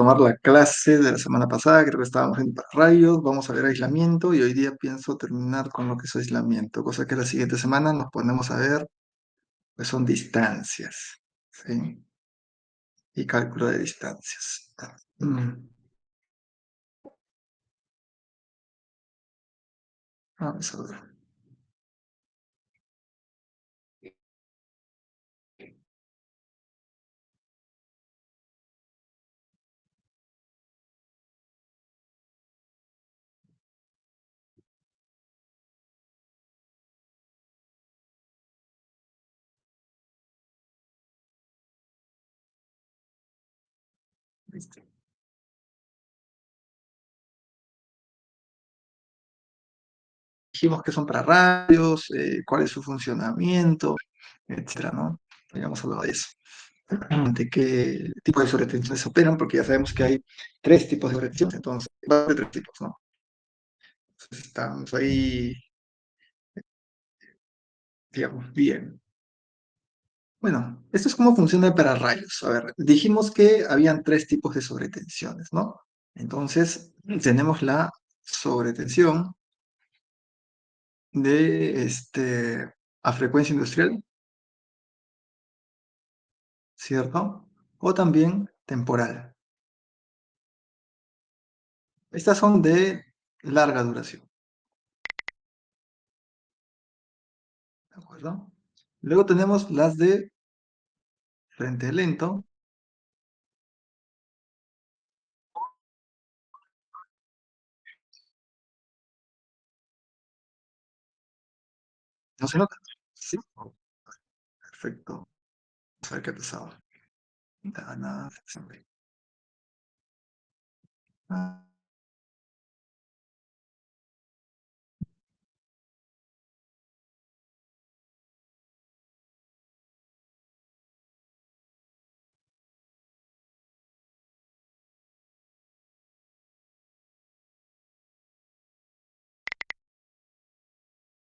Tomar la clase de la semana pasada, creo que estábamos en rayos, vamos a ver aislamiento y hoy día pienso terminar con lo que es aislamiento, cosa que la siguiente semana nos ponemos a ver, pues son distancias, ¿sí? Y cálculo de distancias. Mm, Vamos a ver. Listo. Dijimos que son para rayos, cuál es su funcionamiento, etcétera, ¿no? Habíamos hablado de eso. De qué tipo de sobretensiones operan, porque ya sabemos que hay tres tipos de sobretensiones, entonces, va a haber tres tipos, ¿no? Entonces, estamos ahí, digamos, bien. Bueno, esto es cómo funciona el pararrayos. A ver, dijimos que habían tres tipos de sobretensiones, ¿no? Entonces, tenemos la sobretensión de a frecuencia industrial, ¿cierto? O también temporal. Estas son de larga duración, ¿de acuerdo? Luego tenemos las de frente lento. ¿No se nota? Sí. Perfecto. Vamos a ver qué ha pasado. Nada, nada. Ah,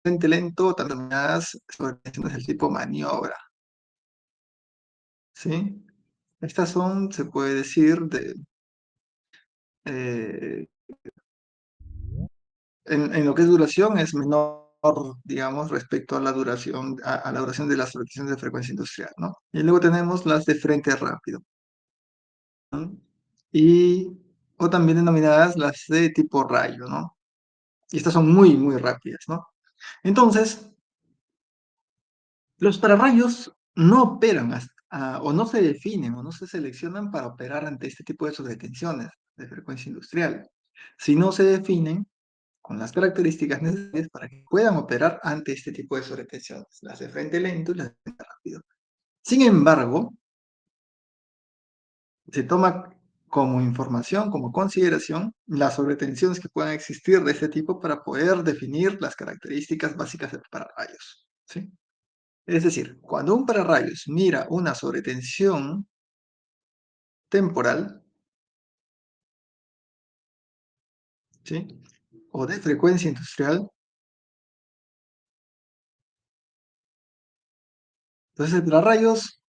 frente lento, también denominadas sobretensiones del tipo maniobra, ¿sí? Estas son, se puede decir, eh, en lo que es duración, es menor, digamos, respecto a la duración, a la duración de las sobretensiones de frecuencia industrial, ¿no? Y luego tenemos las de frente rápido, ¿no? Y, o también denominadas las de tipo rayo, ¿no? Y estas son muy, muy rápidas, ¿no? Entonces, los pararrayos no operan o no se definen o no se seleccionan para operar ante este tipo de sobretensiones de frecuencia industrial, sino se definen con las características necesarias para que puedan operar ante este tipo de sobretensiones, las de frente lento y las de frente rápido. Sin embargo, se toma como información, como consideración, las sobretensiones que puedan existir de este tipo para poder definir las características básicas del pararrayos, ¿sí? Es decir, cuando un pararrayos mira una sobretensión temporal, ¿sí? O de frecuencia industrial, entonces el pararrayos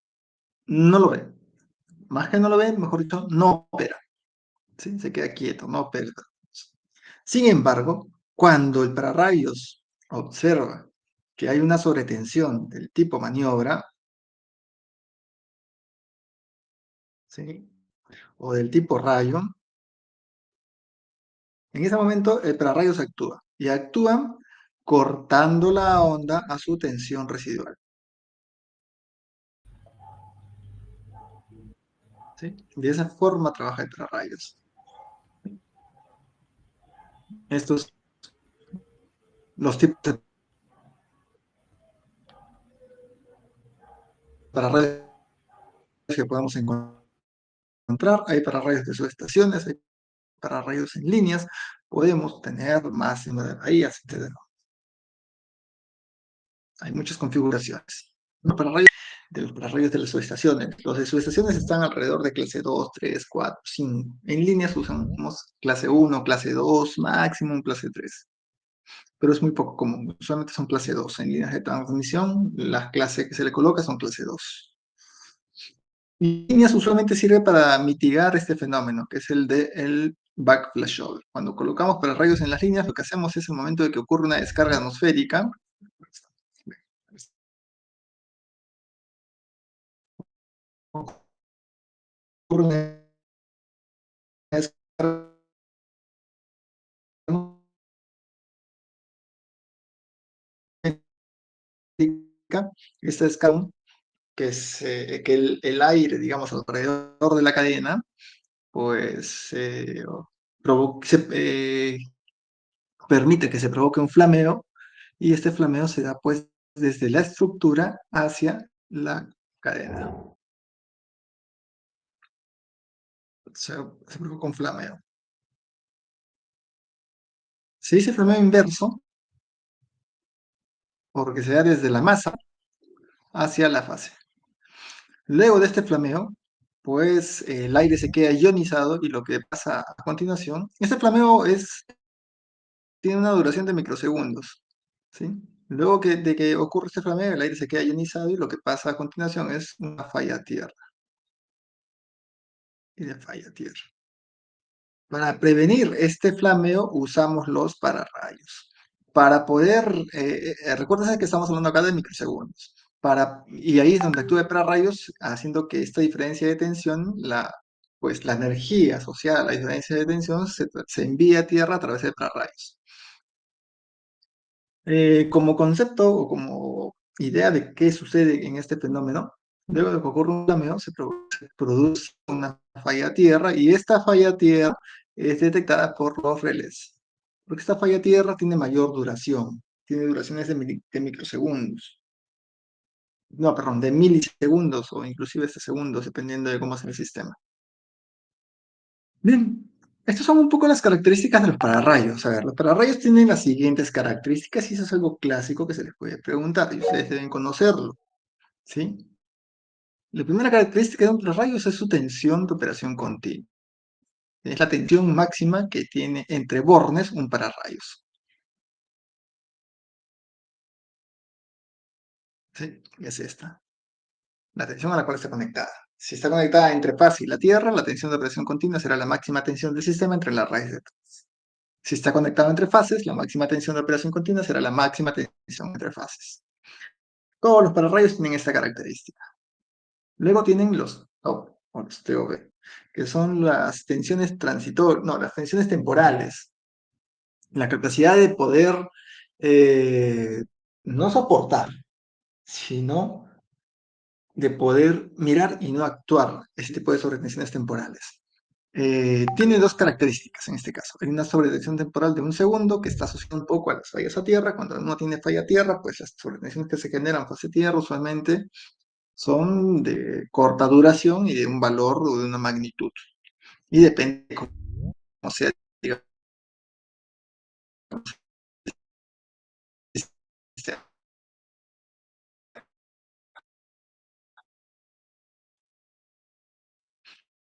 no lo ve. Más que no lo ve, mejor dicho, no opera, ¿sí? Se queda quieto, no opera. Sin embargo, cuando el pararrayos observa que hay una sobretensión del tipo maniobra, ¿sí? O del tipo rayo, en ese momento el pararrayos actúa y actúa cortando la onda a su tensión residual, ¿sí? De esa forma trabaja el pararrayos. Estos los tipos de pararrayos que podemos encontrar. Hay pararrayos de subestaciones, hay pararrayos en líneas, podemos tener más de 9 bahías, etc. Hay muchas configuraciones. Los pararrayos de los pararrayos de las subestaciones. Los de subestaciones están alrededor de clase 2, 3, 4, 5. En líneas usamos clase 1, clase 2, máximo clase 3. Pero es muy poco común. Usualmente son clase 2. En líneas de transmisión, las clases que se le coloca son clase 2. Y líneas usualmente sirve para mitigar este fenómeno, que es el de el backflashover. Cuando colocamos pararrayos en las líneas, lo que hacemos es el momento de que ocurre una descarga atmosférica, ocurre una descarga atmosférica, esta descarga que, que el aire, digamos, alrededor de la cadena, pues permite que se provoque un flameo y este flameo se da pues desde la estructura hacia la cadena. Se provoca un flameo. Se dice flameo inverso porque se da desde la masa hacia la fase. Luego de este flameo, pues el aire se queda ionizado y lo que pasa a continuación, este flameo tiene una duración de microsegundos, ¿sí? Luego de que ocurre este flameo, el aire se queda ionizado y lo que pasa a continuación es una falla tierra y de falla tierra. Para prevenir este flameo usamos los pararrayos. Para poder, recuerden que estamos hablando acá de microsegundos. Y ahí es donde actúa el pararrayos, haciendo que esta diferencia de tensión, pues la energía asociada a la diferencia de tensión se envía a tierra a través de pararrayos. Como concepto o como idea de qué sucede en este fenómeno, luego de que ocurre un flameo se produce una falla tierra y esta falla tierra es detectada por los relés. Porque esta falla tierra tiene mayor duración, tiene duraciones de microsegundos. No, perdón, de milisegundos o inclusive de segundos, dependiendo de cómo es el sistema. Bien, estas son un poco las características de los pararrayos. A ver, los pararrayos tienen las siguientes características y eso es algo clásico que se les puede preguntar y ustedes deben conocerlo, ¿sí? La primera característica de un pararrayo es su tensión de operación continua. Es la tensión máxima que tiene entre bornes un pararrayos, ¿sí? Es esta, la tensión a la cual está conectada. Si está conectada entre fase y la Tierra, la tensión de operación continua será la máxima tensión del sistema entre las raíces de fase. Si está conectado entre fases, la máxima tensión de operación continua será la máxima tensión entre fases. Todos los pararrayos tienen esta característica. Luego tienen los TOP o los TOV, que son las tensiones transitorias, no, las tensiones temporales. La capacidad de poder no soportar, sino de poder mirar y no actuar este tipo de sobretensiones temporales. Tiene dos características en este caso. Hay una sobretensión temporal de un segundo que está asociada un poco a las fallas a tierra. Cuando uno tiene falla a tierra, pues las sobretensiones que se generan fase a tierra usualmente son de corta duración y de un valor o de una magnitud. Y depende de cómo sea, digamos,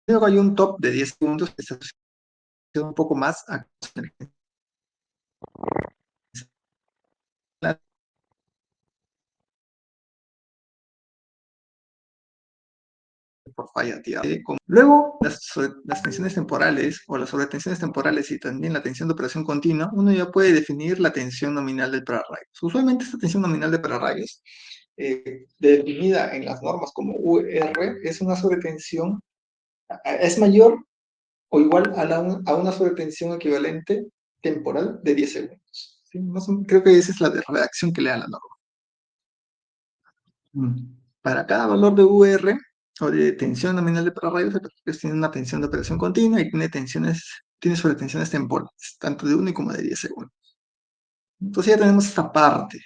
luego hay un top de 10 segundos que se asocia un poco más a por falla tierra. Luego, las tensiones temporales o las sobretensiones temporales y también la tensión de operación continua, uno ya puede definir la tensión nominal del pararrayos. Usualmente esta tensión nominal de pararrayos, definida en las normas como UR, es una sobretensión, es mayor o igual a una sobretensión equivalente temporal de 10 segundos. ¿Sí? Creo que esa es la redacción que le da la norma. Para cada valor de UR o de tensión nominal de pararrayos, el pararrayos tiene una tensión de operación continua y tiene sobretensiones temporales, tanto de 1 como de 10 segundos. Entonces ya tenemos esta parte,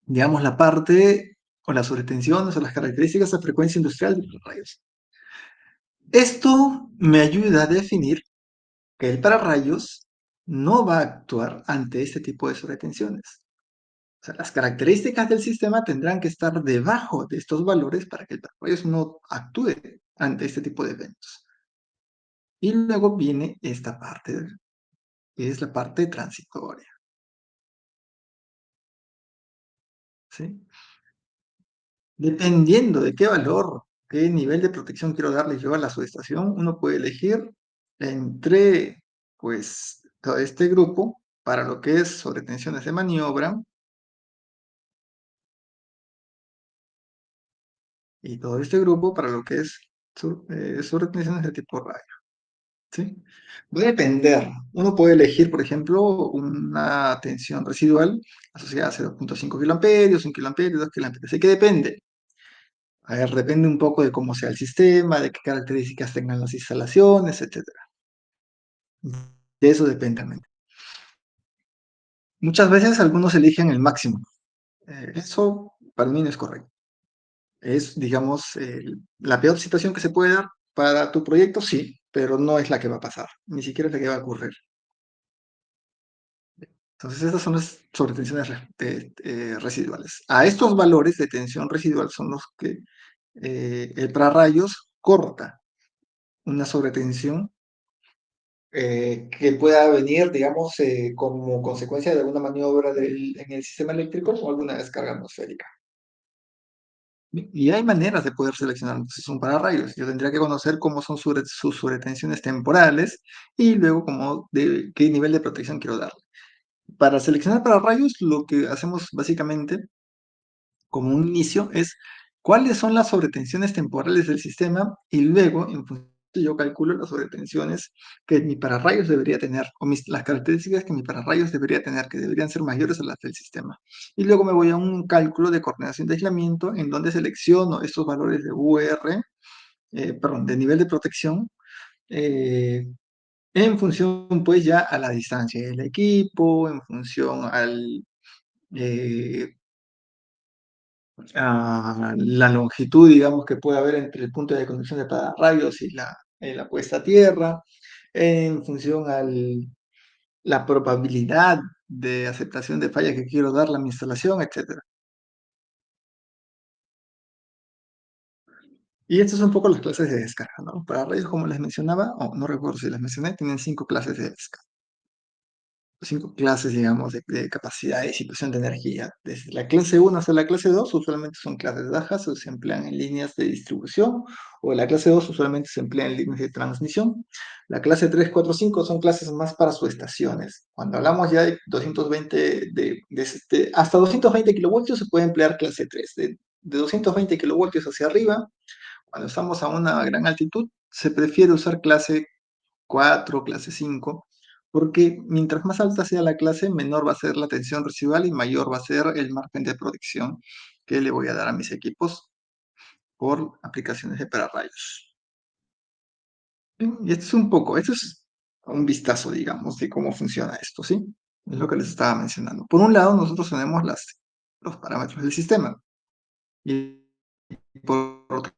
digamos la parte o las sobretensiones o las características de frecuencia industrial de pararrayos. Esto me ayuda a definir que el pararrayos no va a actuar ante este tipo de sobretensiones. O sea, las características del sistema tendrán que estar debajo de estos valores para que el pararrayos no actúe ante este tipo de eventos. Y luego viene esta parte, que es la parte transitoria. ¿Sí? Dependiendo de qué valor qué nivel de protección quiero darle yo a la subestación, uno puede elegir entre, pues, todo este grupo para lo que es sobretensiones de maniobra y todo este grupo para lo que es sobretensiones de tipo radio, ¿sí? Va a depender. Uno puede elegir, por ejemplo, una tensión residual asociada a 0,5 kiloamperios, 1 kiloamperio, 2 kiloamperios. ¿De qué depende? A ver, depende un poco de cómo sea el sistema, de qué características tengan las instalaciones, etcétera. De eso depende también. Muchas veces algunos eligen el máximo. Eso para mí no es correcto. Es, digamos, la peor situación que se puede dar para tu proyecto, sí, pero no es la que va a pasar, ni siquiera es la que va a ocurrir. Entonces, estas son las sobretensiones residuales. A estos valores de tensión residual son los que el pararrayos corta una sobretensión que pueda venir, digamos, como consecuencia de alguna maniobra en el sistema eléctrico o alguna descarga atmosférica. Y hay maneras de poder seleccionar entonces un pararrayos. Yo tendría que conocer cómo son sus sobretensiones temporales y luego qué nivel de protección quiero darle. Para seleccionar pararrayos, lo que hacemos básicamente como un inicio es cuáles son las sobretensiones temporales del sistema y luego, en función de yo calculo las sobretensiones que mi pararrayos debería tener o las características que mi pararrayos debería tener, que deberían ser mayores a las del sistema. Y luego me voy a un cálculo de coordinación de aislamiento en donde selecciono estos valores de UR, perdón, de nivel de protección, eh, en función pues ya a la distancia del equipo, en función eh, a la longitud, digamos, que puede haber entre el punto de conexión de rayos y la puesta a tierra, en función a la probabilidad de aceptación de falla que quiero darle a mi instalación, etcétera. Y estas son un poco las clases de descarga, ¿no? Para rayos, como les mencionaba, o no recuerdo si les mencioné, tienen 5 clases de descarga. 5 clases, digamos, de capacidad de disipación de energía. Desde la clase 1 hasta la clase 2 usualmente son clases bajas o se emplean en líneas de distribución, o la clase 2 usualmente se emplea en líneas de transmisión. La clase 3, 4, 5 son clases más para subestaciones. Cuando hablamos ya de 220, hasta 220 kilovoltios se puede emplear clase 3. De 220 kilovoltios hacia arriba, cuando estamos a una gran altitud, se prefiere usar clase 4, clase 5, porque mientras más alta sea la clase, menor va a ser la tensión residual y mayor va a ser el margen de protección que le voy a dar a mis equipos por aplicaciones de pararrayos. Bien, y esto es un vistazo, digamos, de cómo funciona esto, ¿sí? Es lo que les estaba mencionando. Por un lado, nosotros tenemos los parámetros del sistema y por otro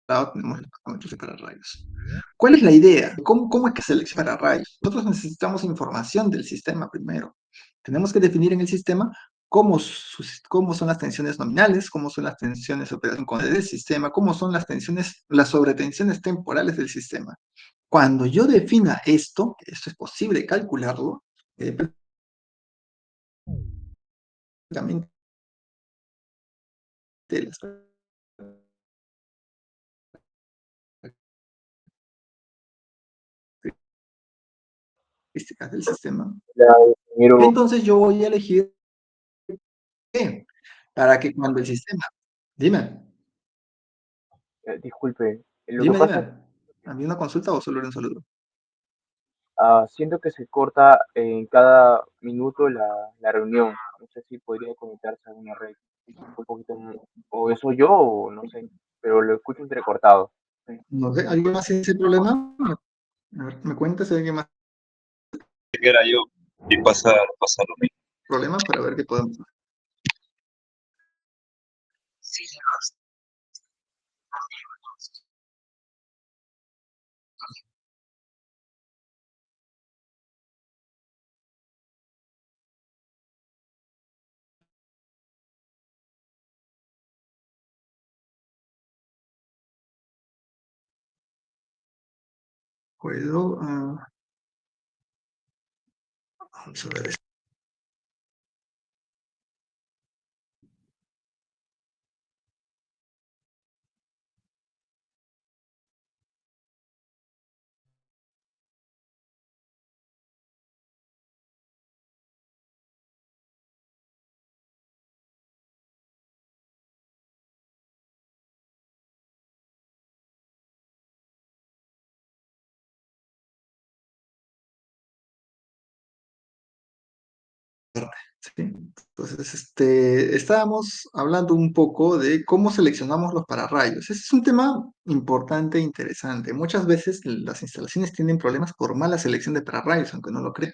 lado tenemos los parámetros de pararrayos. ¿Cuál es la idea? ¿Cómo es que selecciona rayos? Nosotros necesitamos información del sistema primero. Tenemos que definir en el sistema cómo son las tensiones nominales, cómo son las tensiones de operación con del sistema, cómo son las sobretensiones temporales del sistema. Cuando yo defina esto es posible calcularlo, prácticamente de las características del sistema. La ingeniero, Entonces yo voy a elegir para que cuando el sistema, dime, disculpe, lo que dime, pasa, ¿había una consulta o solo era un saludo? siento que se corta en cada minuto la reunión. No sé si podría conectarse a una red un poquito, o eso yo, o no sé, pero lo escucho entrecortado. No sé, ¿alguien más tiene ese problema? A ver, ¿me cuentas si alguien más Que era yo y pasa lo mismo. tiene problema para ver qué podemos hacer? Puedo, vamos a ver. ¿sí? Entonces, estábamos hablando un poco de cómo seleccionamos los pararrayos. Ese es un tema importante e interesante. Muchas veces las instalaciones tienen problemas por mala selección de pararrayos, aunque no lo crean.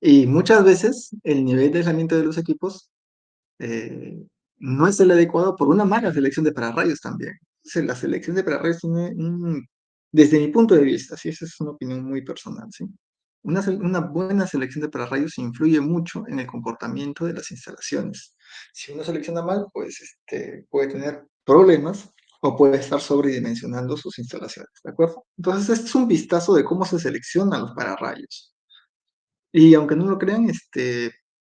Y muchas veces el nivel de aislamiento de los equipos eh, no es el adecuado por una mala selección de pararrayos también. Entonces, la selección de pararrayos tiene desde mi punto de vista, sí, esa es una opinión muy personal, ¿sí? Una buena selección de pararrayos influye mucho en el comportamiento de las instalaciones. Si uno selecciona mal, pues puede tener problemas o puede estar sobredimensionando sus instalaciones, ¿de acuerdo? Entonces, este es un vistazo de cómo se seleccionan los pararrayos. Y aunque no lo crean,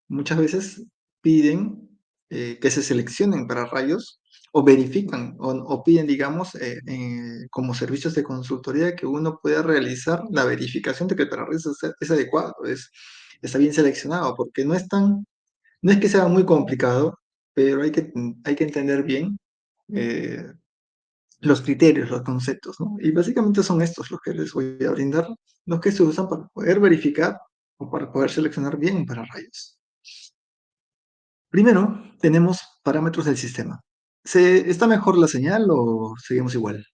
muchas veces piden que se seleccionen para rayos o verifican o piden, digamos, como servicios de consultoría que uno pueda realizar la verificación de que el pararrayos es adecuado, está bien seleccionado, porque no es que sea muy complicado, pero hay que entender bien eh, los criterios, los conceptos, ¿no? Y básicamente son estos los que les voy a brindar, los que se usan para poder verificar o para poder seleccionar bien para rayos. Primero, tenemos parámetros del sistema. ¿Está mejor la señal o seguimos igual?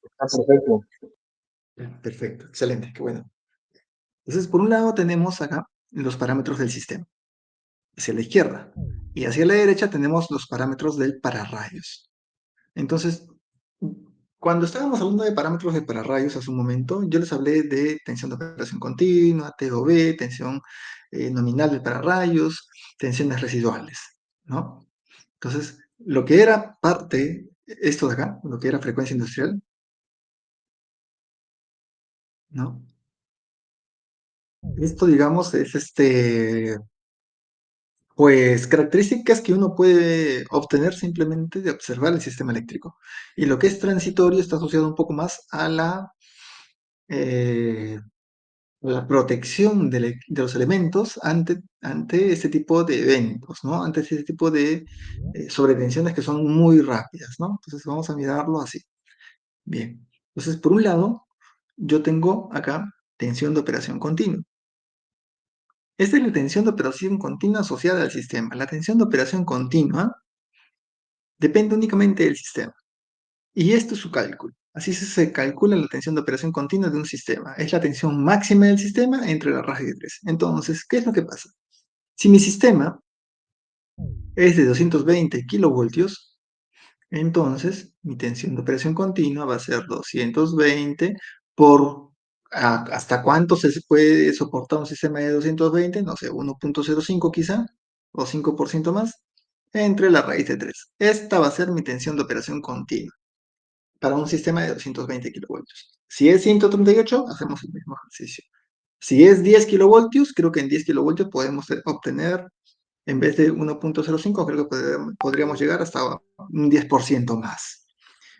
Está perfecto. Perfecto, excelente, qué bueno. Entonces, por un lado tenemos acá los parámetros del sistema, hacia la izquierda, y hacia la derecha tenemos los parámetros del pararrayos. Entonces, cuando estábamos hablando de parámetros de pararrayos hace un momento, yo les hablé de tensión de operación continua, TOV, tensión nominal de pararrayos, tensiones residuales, ¿no? Entonces, lo que era parte, esto de acá, lo que era frecuencia industrial, ¿no? Esto, digamos, es pues características que uno puede obtener simplemente de observar el sistema eléctrico. Y lo que es transitorio está asociado un poco más a eh, la protección de los elementos ante este tipo de eventos, ¿no? Ante este tipo de sobretensiones que son muy rápidas, ¿no? Entonces vamos a mirarlo así. Bien. Entonces, por un lado, yo tengo acá tensión de operación continua. Esta es la tensión de operación continua asociada al sistema. La tensión de operación continua depende únicamente del sistema. Y esto es su cálculo. Así se calcula la tensión de operación continua de un sistema. Es la tensión máxima del sistema entre la raja de 3. Entonces, ¿qué es lo que pasa? Si mi sistema es de 220 kilovoltios, entonces mi tensión de operación continua va a ser 220 por ¿hasta cuánto se puede soportar un sistema de 220? No sé, 1.05 quizá, o 5% más, entre la raíz de 3. Esta va a ser mi tensión de operación continua para un sistema de 220 kilovoltios. Si es 138, hacemos el mismo ejercicio. Si es 10 kilovoltios, creo que en 10 kilovoltios podemos obtener, en vez de 1.05, creo que podríamos llegar hasta un 10% más.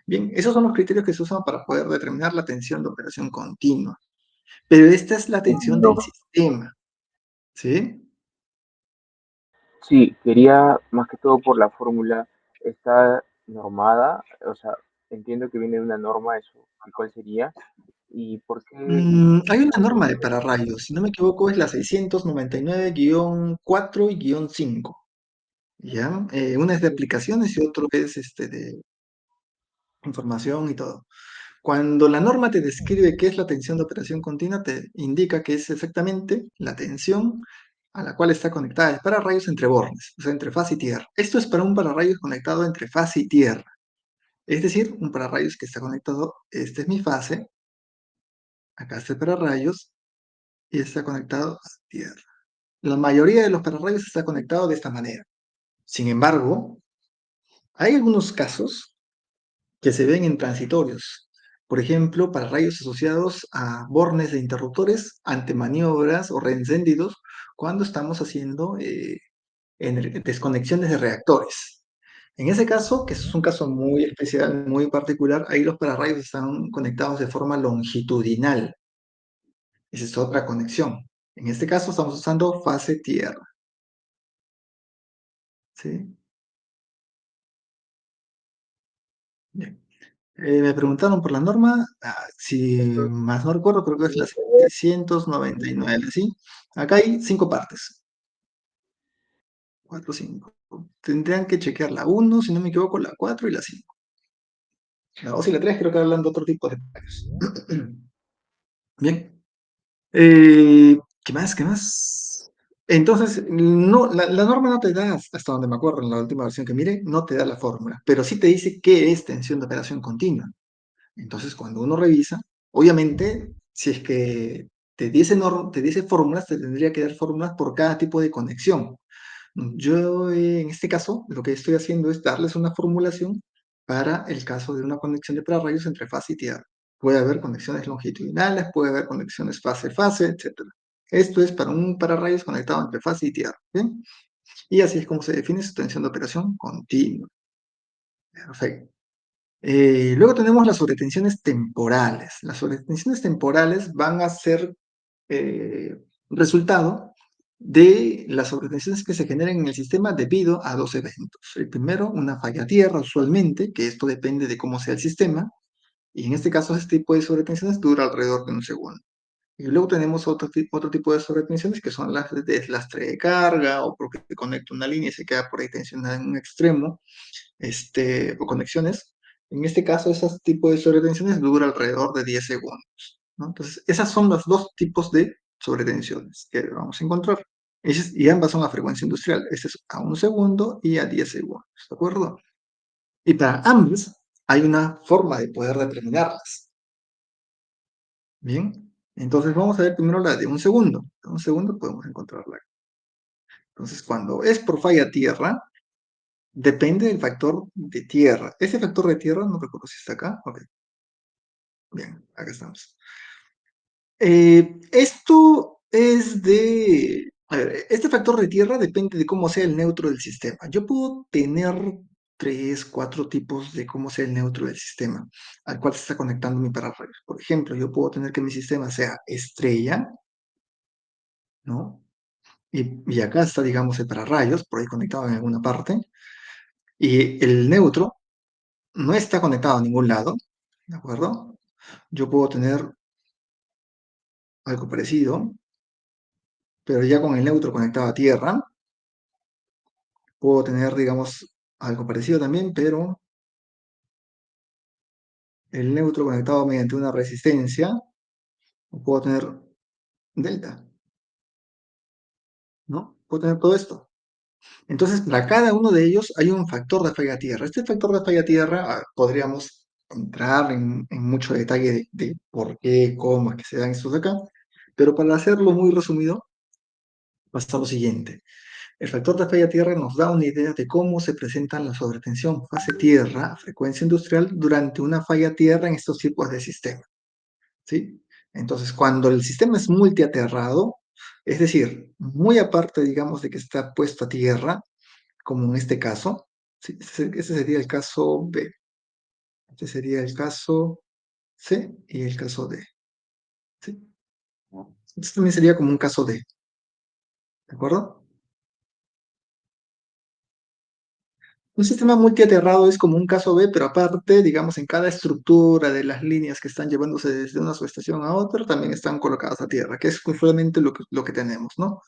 Bien, esos son los criterios que se usan para poder determinar la tensión de operación continua. Pero esta es la tensión del Entiendo. sistema, ¿sí? Sí, quería más que todo por la fórmula, está normada, o sea, entiendo que viene de una norma, eso, ¿y cuál sería? ¿Y por qué Hay una tengo norma de que... pararrayos, si no me equivoco es la 699-4 y -5, ¿ya? Una es de aplicaciones y otro es de información y todo. Cuando la norma te describe qué es la tensión de operación continua, te indica que es exactamente la tensión a la cual está conectada el pararrayos entre bornes, o sea, entre faz y tierra. Esto es para un pararrayos conectado entre faz y tierra. Es decir, un pararrayos que está conectado, esta es mi fase, acá está el pararrayos y está conectado a tierra. La mayoría de los pararrayos está conectado de esta manera. Sin embargo, hay algunos casos que se ven en transitorios. Por ejemplo, para rayos asociados a bornes de interruptores ante maniobras o reencendidos cuando estamos haciendo desconexiones de reactores. En ese caso, que es un caso muy especial, muy particular, ahí los pararrayos están conectados de forma longitudinal. Esa es otra conexión. En este caso estamos usando fase tierra. ¿Sí? Bien. Me preguntaron por la norma, si más no recuerdo, creo que es la 699, ¿sí? Acá hay 5 partes, 4, 5. Tendrían que chequear la uno, si no me equivoco, la 4 y la 5. La 2 y la 3 creo que hablan de otro tipo de pagos. Bien. ¿Qué más? ¿Qué más? Entonces, no, la norma no te da, hasta donde me acuerdo, en la última versión que mire, no te da la fórmula, pero sí te dice qué es tensión de operación continua. Entonces, cuando uno revisa, obviamente, si es que te dice fórmulas, te tendría que dar fórmulas por cada tipo de conexión. Yo, en este caso, lo que estoy haciendo es darles una formulación para el caso de una conexión de pararrayos entre fase y tierra. Puede haber conexiones longitudinales, puede haber conexiones fase-fase, etcétera. Esto es para un pararrayos conectado entre fase y tierra, ¿bien? Y así es como se define su tensión de operación continua. Perfecto. Luego tenemos las sobretensiones temporales. Las sobretensiones temporales van a ser eh, resultado de las sobretensiones que se generan en el sistema debido a dos eventos. El primero, una falla a tierra, usualmente, que esto depende de cómo sea el sistema, y en este caso este tipo de sobretensiones dura alrededor de un segundo. Y luego tenemos otro tipo de sobretensiones que son las de deslastre de carga o porque se conecta una línea y se queda por ahí tensionada en un extremo, o conexiones. En este caso, ese tipo de sobretensiones dura alrededor de 10 segundos, ¿no? Entonces, esas son los dos tipos de sobretensiones que vamos a encontrar. Y ambas son a frecuencia industrial. Este es a un segundo y a 10 segundos, ¿de acuerdo? Y para ambas hay una forma de poder determinarlas. Bien, entonces vamos a ver primero la de un segundo. De un segundo podemos encontrarla. Entonces, cuando es por falla tierra, depende del factor de tierra. Ese factor de tierra, no recuerdo si está acá. Ok, bien, acá estamos. Esto es de... A ver, este factor de tierra depende de cómo sea el neutro del sistema. Yo puedo tener tres, cuatro tipos de cómo sea el neutro del sistema al cual se está conectando mi pararrayos. Por ejemplo, yo puedo tener que mi sistema sea estrella, ¿no? Y acá está, digamos, el pararrayos, por ahí conectado en alguna parte. Y el neutro no está conectado a ningún lado, ¿de acuerdo? Yo puedo tener algo parecido, pero ya con el neutro conectado a tierra. Puedo tener, digamos, algo parecido también, pero el neutro conectado mediante una resistencia. O puedo tener delta, ¿no? Puedo tener todo esto. Entonces, para cada uno de ellos hay un factor de falla tierra. Este factor de falla tierra, podríamos entrar en mucho detalle de por qué, cómo es que se dan estos de acá, pero para hacerlo muy resumido, basta lo siguiente. El factor de falla tierra nos da una idea de cómo se presentan la sobretensión fase tierra, frecuencia industrial, durante una falla tierra en estos tipos de sistemas, ¿sí? Entonces, cuando el sistema es multiaterrado, es decir, muy aparte, digamos, de que está puesto a tierra, como en este caso, ¿sí? Ese sería el caso B, este sería el caso C y el caso D, ¿sí? Este también sería como un caso D, ¿de acuerdo? Un sistema multiaterrado es como un caso B, pero aparte, digamos, en cada estructura de las líneas que están llevándose desde una subestación a otra, también están colocadas a tierra, que es usualmente lo que tenemos, ¿no?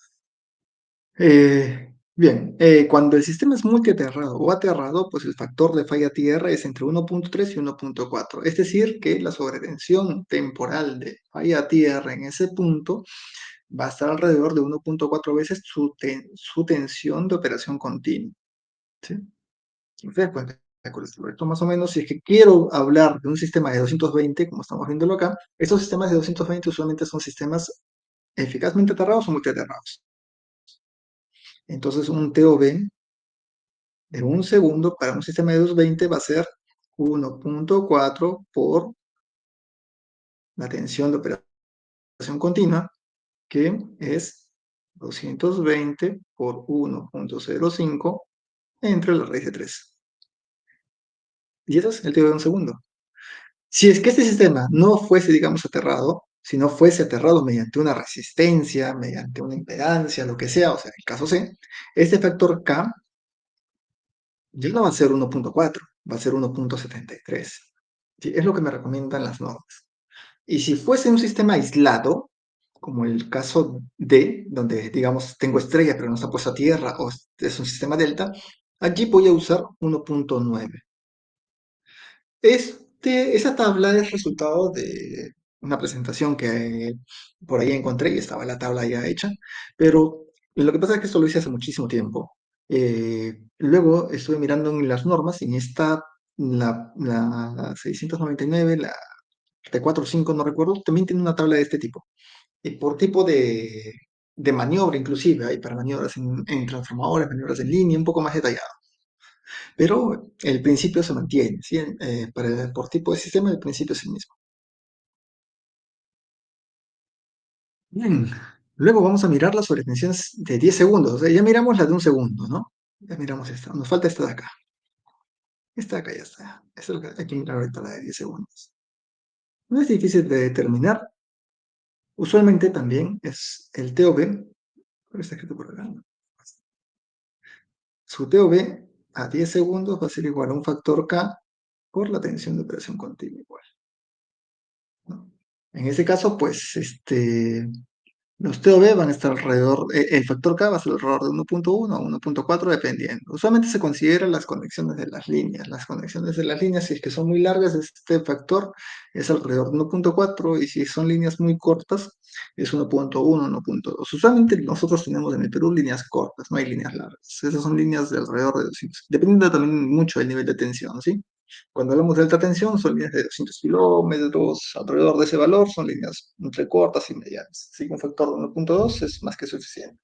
Bien, cuando el sistema es multiaterrado o aterrado, pues el factor de falla tierra es entre 1.3 y 1.4. Es decir, que la sobretensión temporal de falla tierra en ese punto va a estar alrededor de 1.4 veces su tensión de operación continua, ¿sí? Ustedes pueden calcular esto más o menos. Si es que quiero hablar de un sistema de 220, como estamos viéndolo acá, estos sistemas de 220 usualmente son sistemas eficazmente aterrados o multiaterrados. Entonces, un TOV de un segundo para un sistema de 220 va a ser 1.4 por la tensión de operación continua, que es 220 por 1.05 entre la raíz de 3. Y eso es el TOV de un segundo. Si es que este sistema no fuese, digamos, aterrado, si no fuese aterrado mediante una resistencia, mediante una impedancia, lo que sea, o sea, el caso C, este factor K ya no va a ser 1.4, va a ser 1.73. Sí, es lo que me recomiendan las normas. Y si fuese un sistema aislado, como el caso de, donde digamos tengo estrella pero no está puesto a tierra, o es un sistema delta, allí voy a usar 1.9. Esa tabla es resultado de una presentación que por ahí encontré y estaba la tabla ya hecha, pero lo que pasa es que esto lo hice hace muchísimo tiempo. Luego estuve mirando en las normas y en la 699, la de 4 o 5, no recuerdo, también tiene una tabla de este tipo. Y por tipo de maniobra inclusive, hay para maniobras en transformadores, maniobras en línea, un poco más detallado. Pero el principio se mantiene, ¿sí? Por tipo de sistema, el principio es el mismo. Bien, luego vamos a mirar las sobretensiones de 10 segundos. O sea, ya miramos la de un segundo, ¿no? Ya miramos esta. Nos falta esta de acá. Esta de acá ya está. Esta es lo que hay que mirar ahorita, la de 10 segundos. No es difícil de determinar. Usualmente también es el TOV, pero está escrito por acá, ¿no? Su TOV a 10 segundos va a ser igual a un factor K por la tensión de operación continua igual, ¿no? En ese caso, pues, los TOV van a estar alrededor, el factor K va a ser alrededor de 1.1 a 1.4 dependiendo. Usualmente se consideran las conexiones de las líneas. Las conexiones de las líneas, si es que son muy largas, este factor es alrededor de 1.4 y si son líneas muy cortas, es 1.1, 1.2. Usualmente nosotros tenemos en el Perú líneas cortas, no hay líneas largas. Esas son líneas de alrededor de 200. Depende también mucho del nivel de tensión, ¿sí? Cuando hablamos de alta tensión, son líneas de 200 kilómetros, alrededor de ese valor son líneas entre cortas y medianas. Así que un factor de 1.2 es más que suficiente.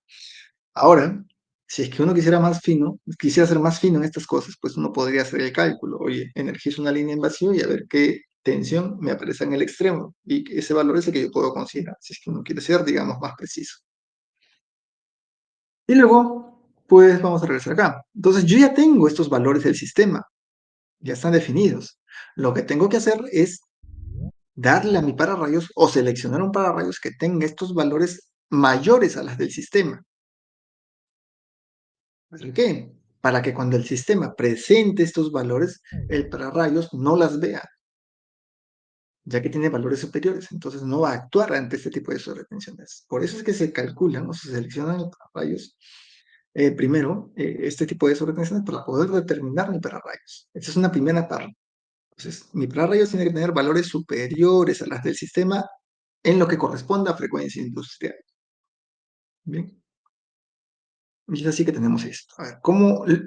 Ahora, si es que uno quisiera ser más fino en estas cosas, pues uno podría hacer el cálculo. Oye, energizo una línea en vacío y a ver qué tensión me aparece en el extremo. Y ese valor es el que yo puedo considerar, si es que uno quiere ser, digamos, más preciso. Y luego, pues vamos a regresar acá. Entonces, yo ya tengo estos valores del sistema, ya están definidos. Lo que tengo que hacer es darle a mi pararrayos o seleccionar un pararrayos que tenga estos valores mayores a las del sistema. ¿Por qué? Para que cuando el sistema presente estos valores, el pararrayos no las vea, ya que tiene valores superiores, entonces no va a actuar ante este tipo de sobretensiones. Por eso es que se calculan o se seleccionan los pararrayos primero este tipo de sobretensiones para poder determinar mi pararrayos. Esa es una primera parte. Entonces, mi pararrayos tiene que tener valores superiores a las del sistema en lo que corresponda a frecuencia industrial. Bien, y es así que tenemos esto. A ver,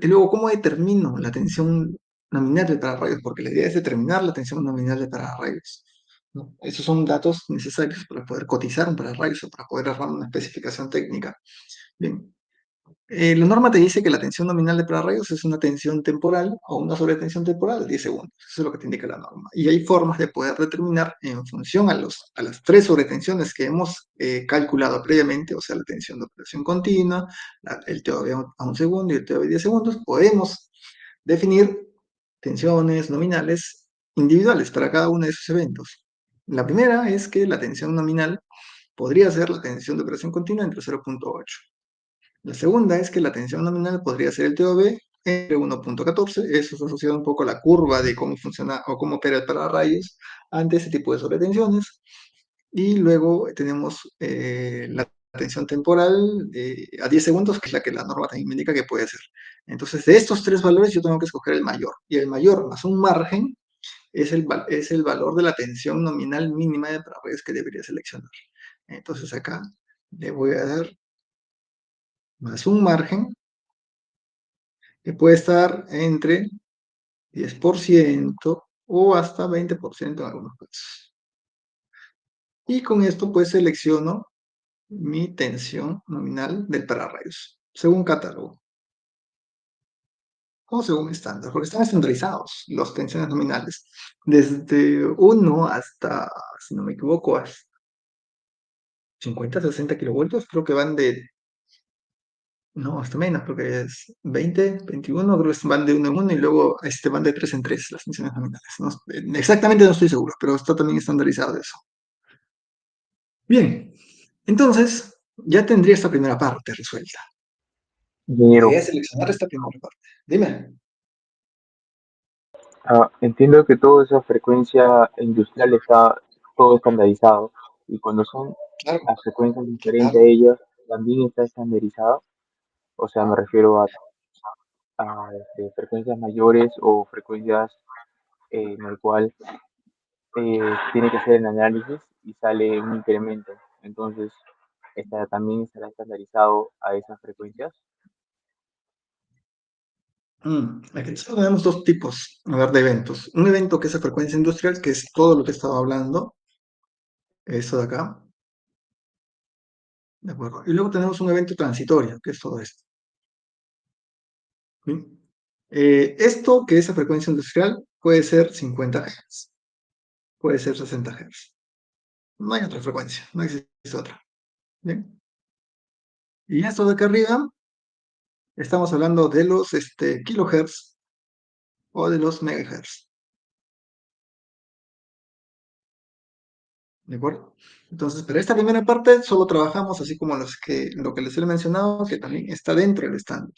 luego, ¿cómo determino la tensión nominal del pararrayos? Porque la idea es determinar la tensión nominal del pararrayos, ¿no? Esos son datos necesarios para poder cotizar un pararrayos o para poder armar una especificación técnica. Bien, la norma te dice que la tensión nominal de pararrayos es una tensión temporal o una sobretensión temporal de 10 segundos. Eso es lo que te indica la norma. Y hay formas de poder determinar en función a las tres sobretensiones que hemos calculado previamente, o sea, la tensión de operación continua, el TOV a un segundo y el TOV 10 segundos, podemos definir tensiones nominales individuales para cada uno de esos eventos. La primera es que la tensión nominal podría ser la tensión de operación continua entre 0.8. La segunda es que la tensión nominal podría ser el TOV entre 1.14. Eso es asociado un poco a la curva de cómo funciona o cómo opera el pararrayos ante ese tipo de sobretensiones. Y luego tenemos la tensión temporal a 10 segundos, que es la que la norma también me indica que puede ser. Entonces, de estos tres valores yo tengo que escoger el mayor. Y el mayor más un margen es el valor de la tensión nominal mínima de pararrayos que debería seleccionar. Entonces acá le voy a dar más un margen que puede estar entre 10% o hasta 20% en algunos casos. Y con esto pues selecciono mi tensión nominal del pararrayos, según catálogo o según estándar, porque están estandarizados los tensiones nominales, desde 1 hasta, si no me equivoco, hasta 50, 60 kilovoltios, creo que van no, hasta menos, creo que es 20, 21, creo que van de uno en uno y luego van de 3 en 3 las tensiones nominales. Exactamente no estoy seguro, pero está también estandarizado eso. Bien, entonces ya tendría esta primera parte resuelta. Ingeniero, Voy a seleccionar esta primera parte. Dime. Entiendo que toda esa frecuencia industrial está todo estandarizado y cuando son Claro, a frecuencias diferentes a claro. ellas, también está estandarizado. O sea, me refiero frecuencias mayores o frecuencias en el cual tiene que hacer el análisis y sale un incremento. Entonces, también estará estandarizado a esas frecuencias. Aquí solo tenemos dos tipos, a ver, de eventos. Un evento que es a frecuencia industrial, que es todo lo que estaba hablando, eso de acá, ¿de acuerdo? Y luego tenemos un evento transitorio, que es todo esto. ¿Sí? Esto que es a frecuencia industrial puede ser 50 Hz, puede ser 60 Hz. No hay otra frecuencia, no existe otra. ¿Bien? Y esto de acá arriba, estamos hablando de los kilohertz o de los megahertz. ¿De acuerdo? Entonces, para esta primera parte solo trabajamos así como lo que les he mencionado, que también está dentro del estándar.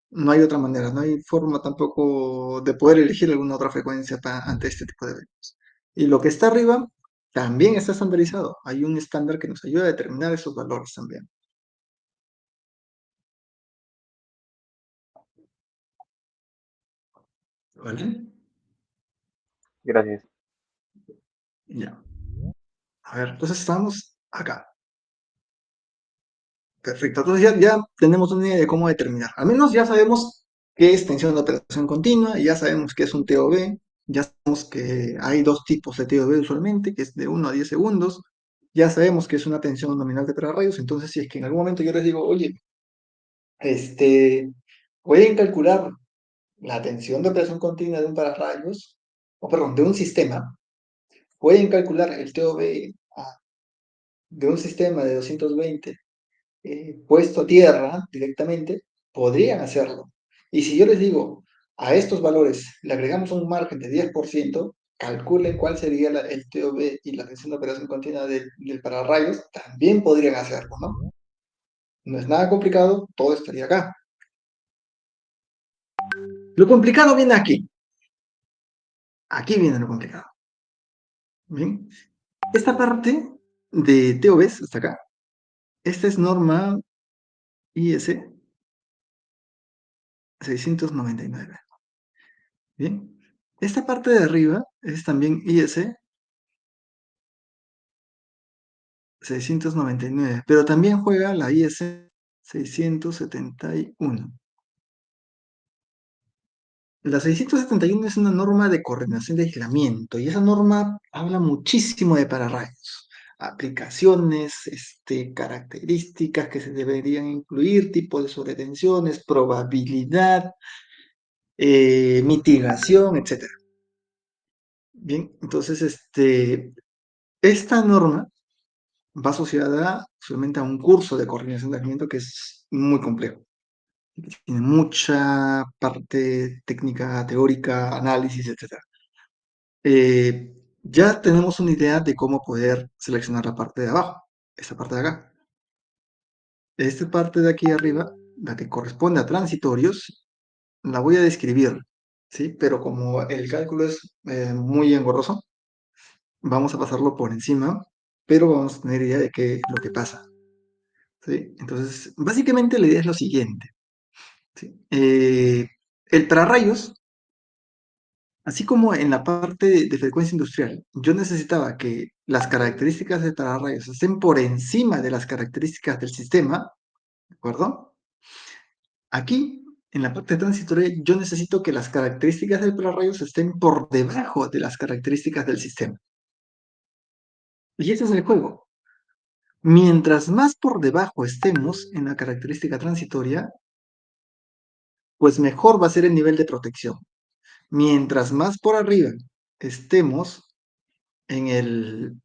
No hay otra manera, no hay forma tampoco de poder elegir alguna otra frecuencia ante este tipo de eventos. Y lo que está arriba también está estandarizado. Hay un estándar que nos ayuda a determinar esos valores también. ¿Vale? Gracias. Ya. A ver, entonces estamos acá. Perfecto. Entonces ya tenemos una idea de cómo determinar. Al menos ya sabemos qué es tensión de operación continua, ya sabemos qué es un TOB, ya sabemos que hay dos tipos de TOB usualmente, que es de 1 a 10 segundos. Ya sabemos que es una tensión nominal de pararrayos. Entonces, si es que en algún momento yo les digo, oye, este, pueden calcular la tensión de operación continua de un pararrayos, o perdón, de un sistema, pueden calcular el TOB de un sistema de 220 puesto a tierra directamente, podrían hacerlo. Y si yo les digo, a estos valores le agregamos un margen de 10%, calculen cuál sería el TOB y la tensión de operación continua del pararrayos, también podrían hacerlo, ¿no? No es nada complicado, todo estaría acá. Lo complicado viene aquí. Aquí viene lo complicado. ¿Bien? Esta parte de TOBs hasta acá, esta es norma IS 699. Bien. Esta parte de arriba es también IS 699, pero también juega la IS 671. La 671 es una norma de coordinación de aislamiento y esa norma habla muchísimo de pararrayos, aplicaciones, características que se deberían incluir, tipo de sobretensiones, probabilidad, mitigación, etcétera. Bien, entonces esta norma va asociada solamente a un curso de coordinación de aislamiento que es muy complejo. Tiene mucha parte técnica, teórica, análisis, etcétera. Ya tenemos una idea de cómo poder seleccionar la parte de abajo, esta parte de acá. Esta parte de aquí arriba, la que corresponde a transitorios, la voy a describir, ¿sí? Pero como el cálculo es muy engorroso, vamos a pasarlo por encima, pero vamos a tener idea de qué es lo que pasa, ¿sí? Entonces, básicamente la idea es lo siguiente, ¿sí? El pararrayos, así como en la parte de frecuencia industrial, yo necesitaba que las características de pararrayos estén por encima de las características del sistema, ¿de acuerdo? Aquí, en la parte transitoria, yo necesito que las características del pararrayos estén por debajo de las características del sistema. Y ese es el juego. Mientras más por debajo estemos en la característica transitoria, pues mejor va a ser el nivel de protección. Mientras más por arriba estemos en en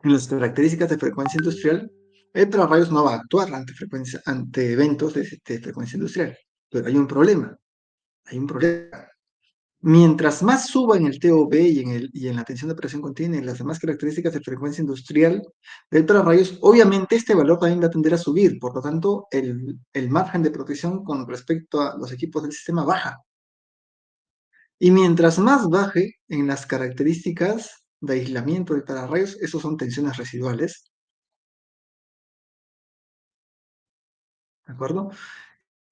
las características de frecuencia industrial, el pararrayos no va a actuar ante eventos de frecuencia industrial. Pero hay un problema. Mientras más suba en el TOB y en la tensión de operación continua y en las demás características de frecuencia industrial del pararrayos, obviamente este valor también va a tender a subir. Por lo tanto, el margen de protección con respecto a los equipos del sistema baja. Y mientras más baje en las características de aislamiento del pararrayos, esos son tensiones residuales, ¿de acuerdo?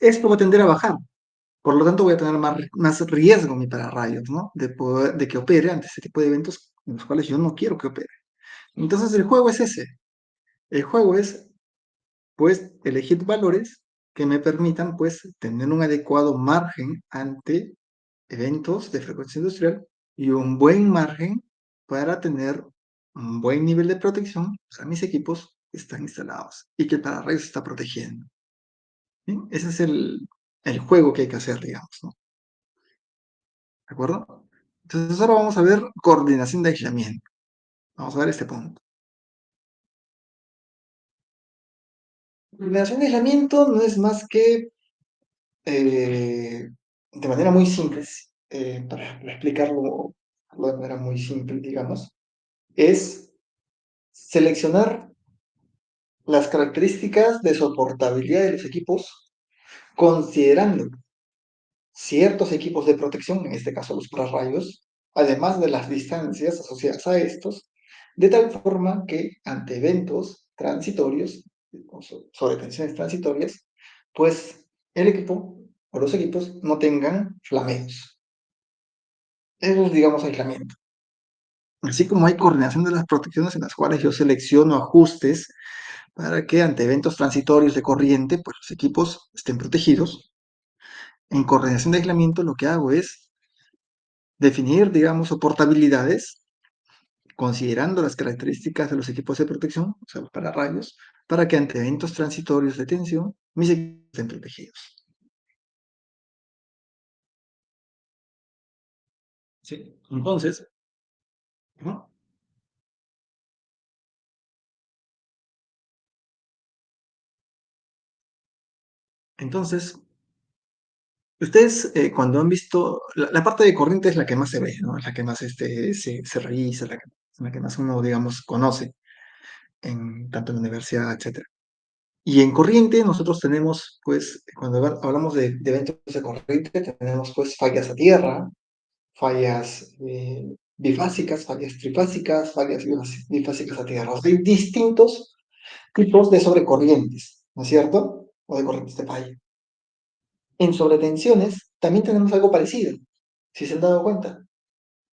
Esto va a tender a bajar. Por lo tanto, voy a tener más riesgo en mi pararrayos, ¿no? De que opere ante este tipo de eventos en los cuales yo no quiero que opere. Entonces, el juego es ese. El juego es, pues, elegir valores que me permitan, pues, tener un adecuado margen ante eventos de frecuencia industrial y un buen margen para tener un buen nivel de protección para mis equipos que están instalados y que el pararrayos está protegiendo. ¿Sí? Ese es el juego que hay que hacer, digamos, ¿no? ¿De acuerdo? Entonces ahora vamos a ver coordinación de aislamiento. Vamos a ver este punto. Coordinación de aislamiento no es más que, de manera muy simple, para explicarlo de manera muy simple, digamos, es seleccionar las características de soportabilidad de los equipos considerando ciertos equipos de protección, en este caso los pararrayos, además de las distancias asociadas a estos, de tal forma que ante eventos transitorios, o sobre tensiones transitorias, pues el equipo o los equipos no tengan flameos. Eso es, digamos, aislamiento. Así como hay coordinación de las protecciones en las cuales yo selecciono ajustes para que ante eventos transitorios de corriente, pues los equipos estén protegidos. En coordinación de aislamiento lo que hago es definir, digamos, soportabilidades, considerando las características de los equipos de protección, o sea, los pararrayos, para que ante eventos transitorios de tensión, mis equipos estén protegidos. ¿Sí? Entonces, ¿no? Entonces, ustedes cuando han visto, la parte de corriente es la que más se ve, ¿no? Es la que más se revisa, la que más uno, digamos, conoce, tanto en la universidad, etcétera. Y en corriente nosotros tenemos, pues, cuando hablamos de eventos de corriente, tenemos pues fallas a tierra, fallas bifásicas, fallas trifásicas, fallas bifásicas a tierra. O sea, hay distintos tipos de sobrecorrientes, ¿no es cierto? O de corrientes de falla. En sobretensiones también tenemos algo parecido, si se han dado cuenta.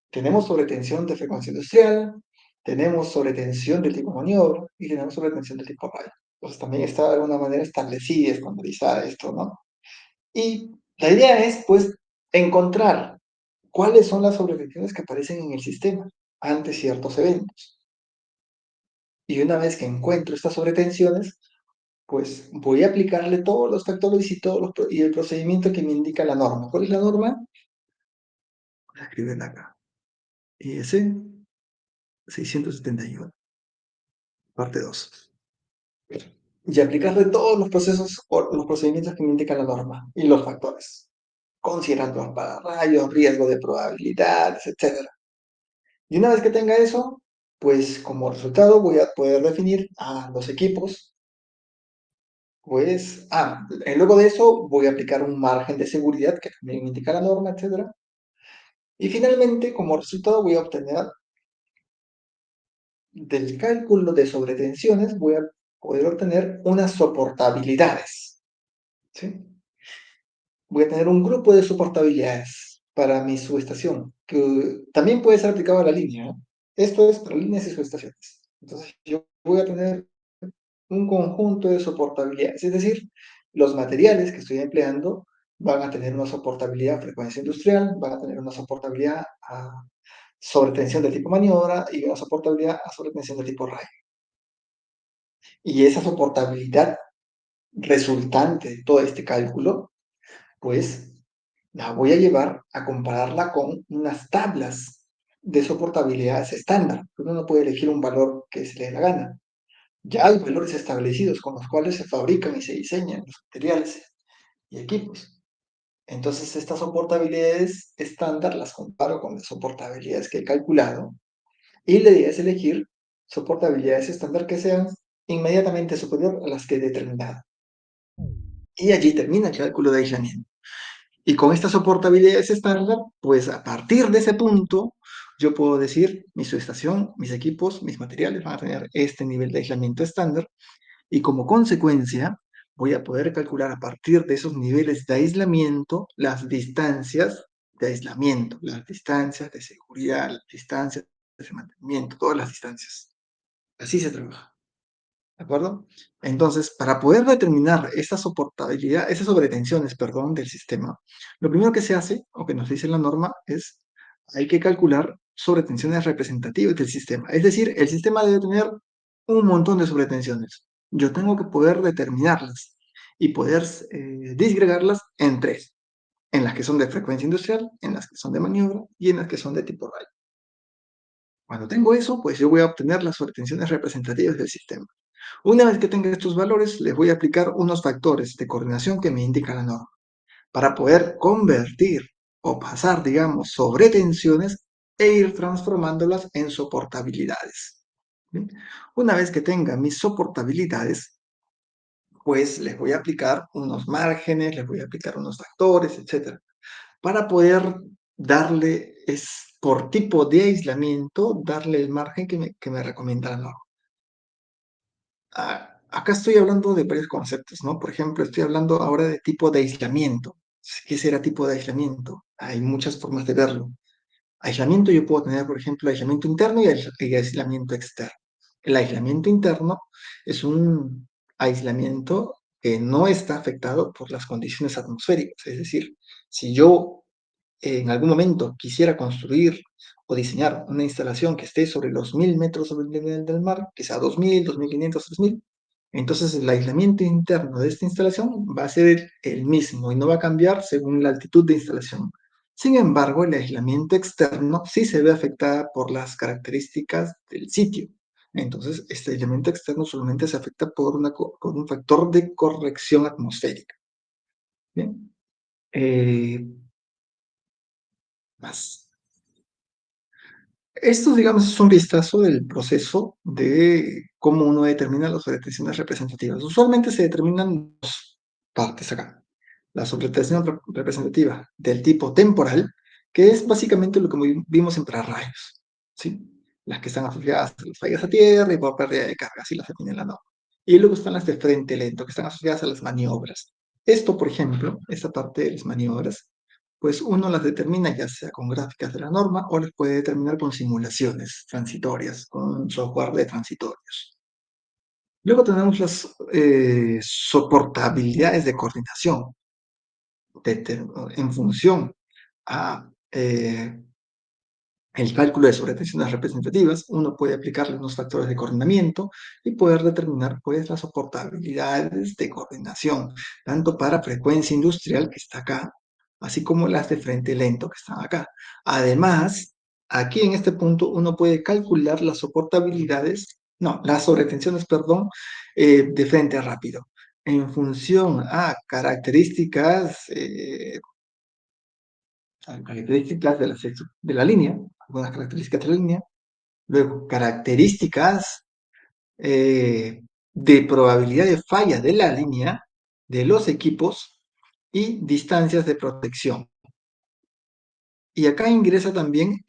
Tenemos sobretensión de frecuencia industrial, tenemos sobretensión del tipo maniobra y tenemos sobretensión del tipo falla. Entonces también está de alguna manera establecida, estandarizada esto, ¿no? Y la idea es, pues, encontrar cuáles son las sobretensiones que aparecen en el sistema ante ciertos eventos. Y una vez que encuentro estas sobretensiones, pues voy a aplicarle todos los factores y el procedimiento que me indica la norma. ¿Cuál es la norma? Voy a escribirla acá. IS 671, parte 2. Y aplicarle todos los procesos o los procedimientos que me indica la norma y los factores, considerando los pararrayos, riesgo de probabilidades, etc. Y una vez que tenga eso, pues como resultado voy a poder definir a los equipos, pues, luego de eso voy a aplicar un margen de seguridad que también me indica la norma, etc. Y finalmente, como resultado voy a obtener del cálculo de sobretensiones, voy a poder obtener unas soportabilidades, ¿sí? Voy a tener un grupo de soportabilidades para mi subestación, que también puede ser aplicado a la línea, ¿no? Esto es para líneas y subestaciones. Entonces, yo voy a tener un conjunto de soportabilidades, es decir, los materiales que estoy empleando van a tener una soportabilidad a frecuencia industrial, van a tener una soportabilidad a sobretensión de tipo maniobra y una soportabilidad a sobretensión de tipo rayo. Y esa soportabilidad resultante de todo este cálculo, pues la voy a llevar a compararla con unas tablas de soportabilidades estándar. Uno no puede elegir un valor que se le dé la gana. Ya hay valores establecidos con los cuales se fabrican y se diseñan los materiales y equipos. Entonces, estas soportabilidades estándar las comparo con las soportabilidades que he calculado y la idea es elegir soportabilidades estándar que sean inmediatamente superior a las que he determinado. Y allí termina el cálculo de aislamiento. Y con estas soportabilidades estándar, pues a partir de ese punto, yo puedo decir, mi subestación, mis equipos, mis materiales van a tener este nivel de aislamiento estándar y como consecuencia voy a poder calcular a partir de esos niveles de aislamiento las distancias de aislamiento, las distancias de seguridad, las distancias de mantenimiento, todas las distancias. Así se trabaja. ¿De acuerdo? Entonces, para poder determinar esa soportabilidad, esas sobretensiones, perdón, del sistema, lo primero que se hace, o que nos dice la norma, es hay que calcular sobretensiones representativas del sistema. Es decir, el sistema debe tener un montón de sobretensiones. Yo tengo que poder determinarlas y poder disgregarlas en tres, en las que son de frecuencia industrial, en las que son de maniobra y en las que son de tipo rayo. Cuando tengo eso, pues yo voy a obtener las sobretensiones representativas del sistema. Una vez que tenga estos valores, les voy a aplicar unos factores de coordinación que me indica la norma para poder convertir o pasar, digamos, sobre tensiones e ir transformándolas en soportabilidades. ¿Bien? Una vez que tenga mis soportabilidades, pues les voy a aplicar unos márgenes, les voy a aplicar unos factores, etcétera, para poder darle, por tipo de aislamiento, darle el margen que me recomienda la norma. Acá estoy hablando de varios conceptos, ¿no? Por ejemplo, estoy hablando ahora de tipo de aislamiento. ¿Qué será tipo de aislamiento? Hay muchas formas de verlo. Aislamiento yo puedo tener, por ejemplo, aislamiento interno y aislamiento externo. El aislamiento interno es un aislamiento que no está afectado por las condiciones atmosféricas. Es decir, si yo en algún momento quisiera construir o diseñar una instalación que esté sobre los 1000 metros sobre el nivel del mar, que sea 2000, 2500, 3000, entonces el aislamiento interno de esta instalación va a ser el mismo y no va a cambiar según la altitud de instalación. Sin embargo, el aislamiento externo sí se ve afectada por las características del sitio. Entonces, este aislamiento externo solamente se afecta por un factor de corrección atmosférica. Bien. Más. Esto, digamos, es un vistazo del proceso de cómo uno determina las sobretensiones representativas. Usualmente se determinan dos partes acá. La sobretensión representativa del tipo temporal, que es básicamente lo que vimos en pararrayos, ¿sí? Las que están asociadas a las fallas a tierra y por pérdida de carga, así las define la norma. Y luego están las de frente lento, que están asociadas a las maniobras. Esto, por ejemplo, esta parte de las maniobras, pues uno las determina ya sea con gráficas de la norma o las puede determinar con simulaciones transitorias, con un software de transitorios. Luego tenemos las soportabilidades de coordinación en función a el cálculo de sobretensiones representativas, uno puede aplicarle unos factores de coordinamiento y poder determinar pues las soportabilidades de coordinación, tanto para frecuencia industrial que está acá, así como las de frente lento que están acá. Además, aquí en este punto uno puede calcular las soportabilidades, no, las sobretensiones, perdón, de frente rápido, en función a características de la línea, algunas características de la línea, luego características de probabilidad de falla de la línea, de los equipos y distancias de protección. Y acá ingresa también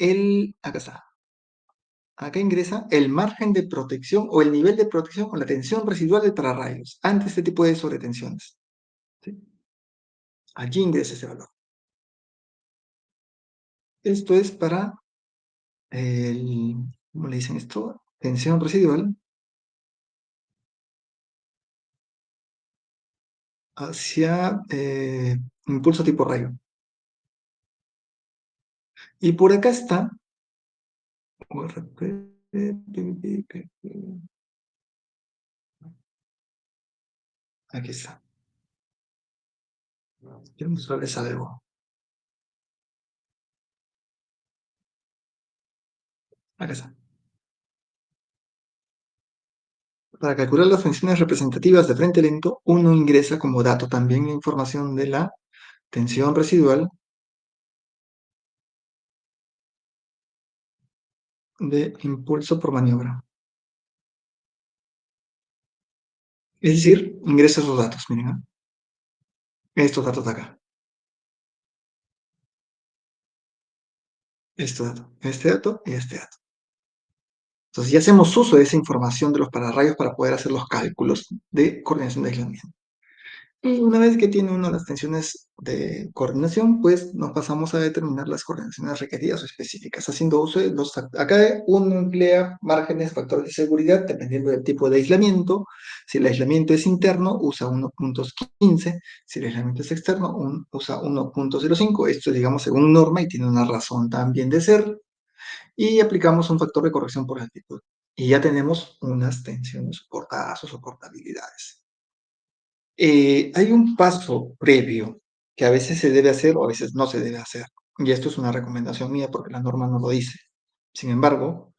acá ingresa el margen de protección o el nivel de protección o la tensión residual de pararrayos ante este tipo de sobretensiones. ¿Sí? Allí ingresa ese valor. Esto es para ¿cómo le dicen esto? Tensión residual hacia impulso tipo rayo. Y por acá está, aquí está. Quiero mostrarles algo. Acá está. Para calcular las funciones representativas de frente lento, uno ingresa como dato también la información de la tensión residual de impulso por maniobra. Es decir, ingresa esos datos, miren, estos datos de acá. este dato y este dato. Entonces ya hacemos uso de esa información de los pararrayos para poder hacer los cálculos de coordinación de aislamiento. Y una vez que tiene uno las tensiones de coordinación, pues nos pasamos a determinar las coordinaciones requeridas o específicas, haciendo uso de los... Acá uno emplea márgenes, factores de seguridad, dependiendo del tipo de aislamiento. Si el aislamiento es interno, usa 1.15. Si el aislamiento es externo, usa 1.05. Esto, digamos, según norma y tiene una razón también de ser. Y aplicamos un factor de corrección por altitud. Y ya tenemos unas tensiones soportadas o soportabilidades. Hay un paso previo que a veces se debe hacer o a veces no se debe hacer. Y esto es una recomendación mía porque la norma no lo dice. Sin embargo,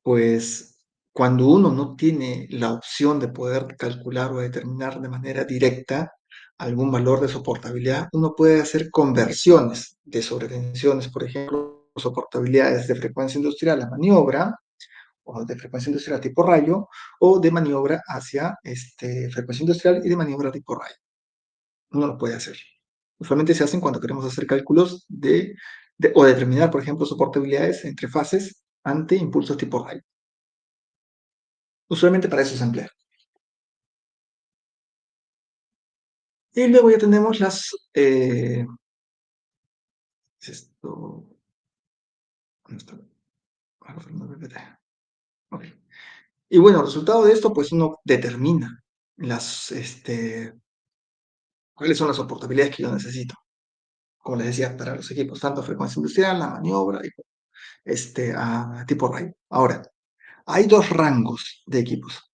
pues cuando uno no tiene la opción de poder calcular o determinar de manera directa algún valor de soportabilidad, uno puede hacer conversiones de sobretensiones, por ejemplo, soportabilidades de frecuencia industrial a maniobra, o de frecuencia industrial tipo rayo, o de maniobra hacia frecuencia industrial y de maniobra tipo rayo. Uno lo puede hacer. Usualmente se hacen cuando queremos hacer cálculos o determinar, por ejemplo, soportabilidades entre fases ante impulsos tipo rayo. Usualmente para eso se emplea. Y luego ya tenemos las... esto... Okay. Y bueno, resultado de esto, pues uno determina cuáles son las soportabilidades que yo necesito. Como les decía, para los equipos, tanto frecuencia industrial, la maniobra, y, a tipo rayo. Ahora, hay dos rangos de equipos.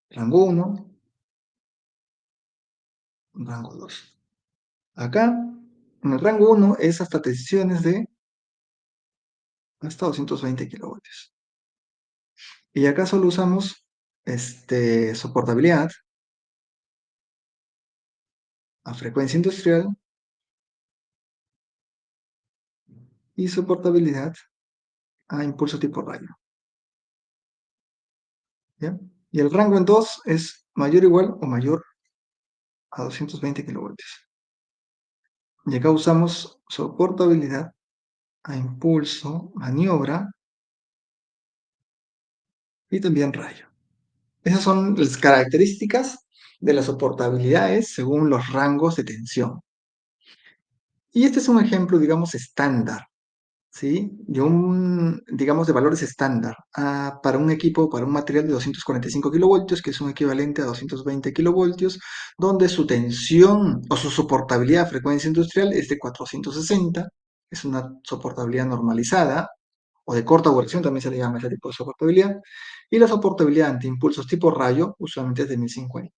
Rango 1, rango 2. Acá, en el rango 1 es hasta tensiones de hasta 220 kilovoltios. Y acá solo usamos soportabilidad a frecuencia industrial y soportabilidad a impulso tipo rayo. ¿Ya? Y el rango en 2 es mayor, igual o mayor a 220 kilovoltios. Y acá usamos soportabilidad a impulso, maniobra y también rayo. Esas son las características de las soportabilidades según los rangos de tensión. Y este es un ejemplo, digamos, estándar, ¿sí? Digamos, de valores estándar para un equipo, para un material de 245 kilovoltios, que es un equivalente a 220 kilovoltios, donde su tensión o su soportabilidad a frecuencia industrial es de 460, es una soportabilidad normalizada, o de corta duración, también se le llama ese tipo de soportabilidad, y la soportabilidad ante impulsos tipo rayo usualmente es de 1050.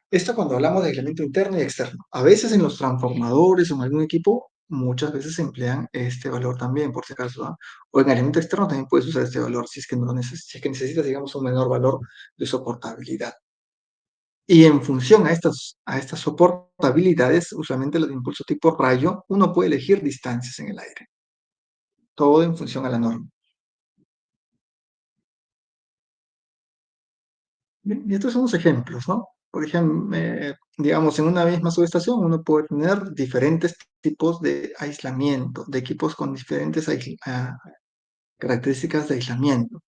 Esto cuando hablamos de aislamiento interno y externo. A veces en los transformadores o en algún equipo, muchas veces se emplean este valor también, por si acaso, ¿ah? O en aislamiento externo también puedes usar este valor si es que, si es que necesitas, digamos, un menor valor de soportabilidad. Y en función a estas soportabilidades, usualmente los de impulso tipo rayo, uno puede elegir distancias en el aire. Todo en función a la norma. Bien, y estos son los ejemplos, ¿no? Por ejemplo, digamos, en una misma subestación uno puede tener diferentes tipos de aislamiento, de equipos con diferentes características de aislamiento.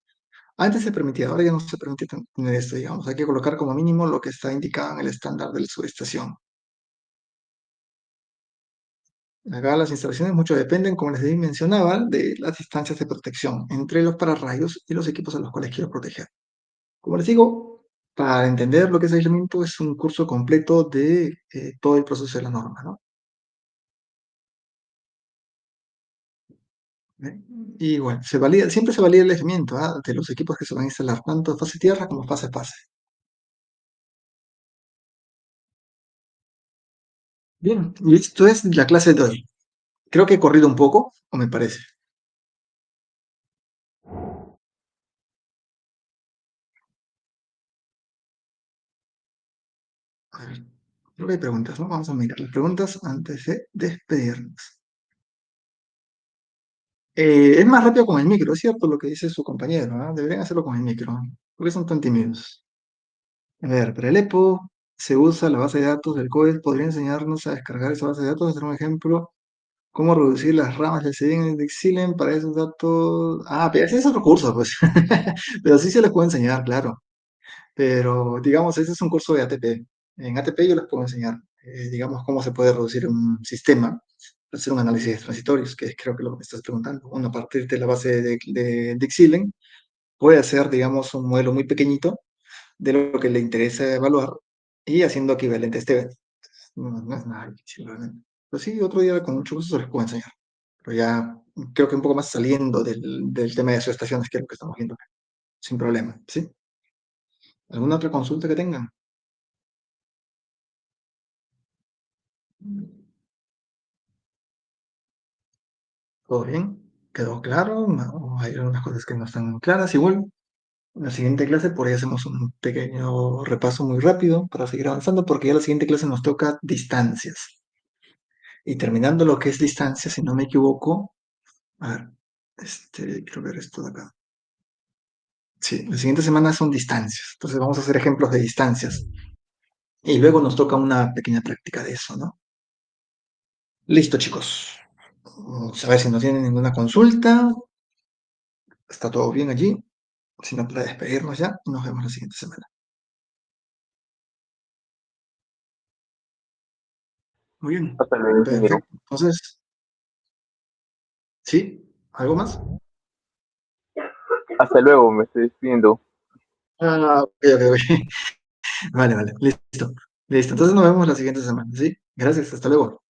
Antes se permitía, ahora ya no se permite tener esto, digamos. Hay que colocar como mínimo lo que está indicado en el estándar de la subestación. Acá las instalaciones mucho dependen, como les mencionaba, de las distancias de protección entre los pararrayos y los equipos a los cuales quiero proteger. Como les digo, para entender lo que es aislamiento es un curso completo de todo el proceso de la norma, ¿no? Y bueno, siempre se valida el aislamiento, ¿ah? De los equipos que se van a instalar, tanto fase tierra como fase pase. Bien, y esto es la clase de hoy. Creo que he corrido un poco, o me parece. A ver, creo que hay preguntas, ¿no? Vamos a mirar las preguntas antes de despedirnos. Es más rápido con el micro, es cierto lo que dice su compañero, ¿ah? Deberían hacerlo con el micro. ¿Por qué son tan tímidos? A ver, para el EPO se usa la base de datos del COES. ¿Podría enseñarnos a descargar esa base de datos? Hacer un ejemplo. ¿Cómo reducir las ramas del CDN de Exilen para esos datos? Ah, pero ese es otro curso, pues. Pero sí se les puede enseñar, claro. Pero, digamos, ese es un curso de ATP. En ATP yo les puedo enseñar, digamos, cómo se puede reducir un sistema, hacer un análisis de transitorios, que es creo que lo que me estás preguntando. Uno, a partir de la base de Exilen, puede hacer, digamos, un modelo muy pequeñito de lo que le interesa evaluar y haciendo equivalentes. No es nada difícil, realmente. Pero sí, otro día con mucho gusto se les puedo enseñar. Pero ya creo que un poco más saliendo del tema de asociaciones, que es lo que estamos viendo acá. Sin problema, ¿sí? ¿Alguna otra consulta que tengan? ¿Todo bien? ¿Quedó claro? ¿O hay algunas cosas que no están claras? Igual, en la siguiente clase por ahí hacemos un pequeño repaso muy rápido para seguir avanzando, porque ya la siguiente clase nos toca distancias. Y terminando lo que es distancias, si no me equivoco, a ver, quiero ver esto de acá. Sí, la siguiente semana son distancias. Entonces vamos a hacer ejemplos de distancias. Y luego nos toca una pequeña práctica de eso, ¿no? Listo, chicos. Vamos a ver si no tienen ninguna consulta. Está todo bien allí. Si no, para despedirnos ya. Nos vemos la siguiente semana. Muy bien. Hasta luego, ingeniero. Perfecto. Entonces, ¿sí? ¿Algo más? Hasta luego, me estoy despidiendo. Ah, ok, ok, ok. Vale, vale. Listo. Listo. Entonces nos vemos la siguiente semana, ¿sí? Gracias. Hasta luego.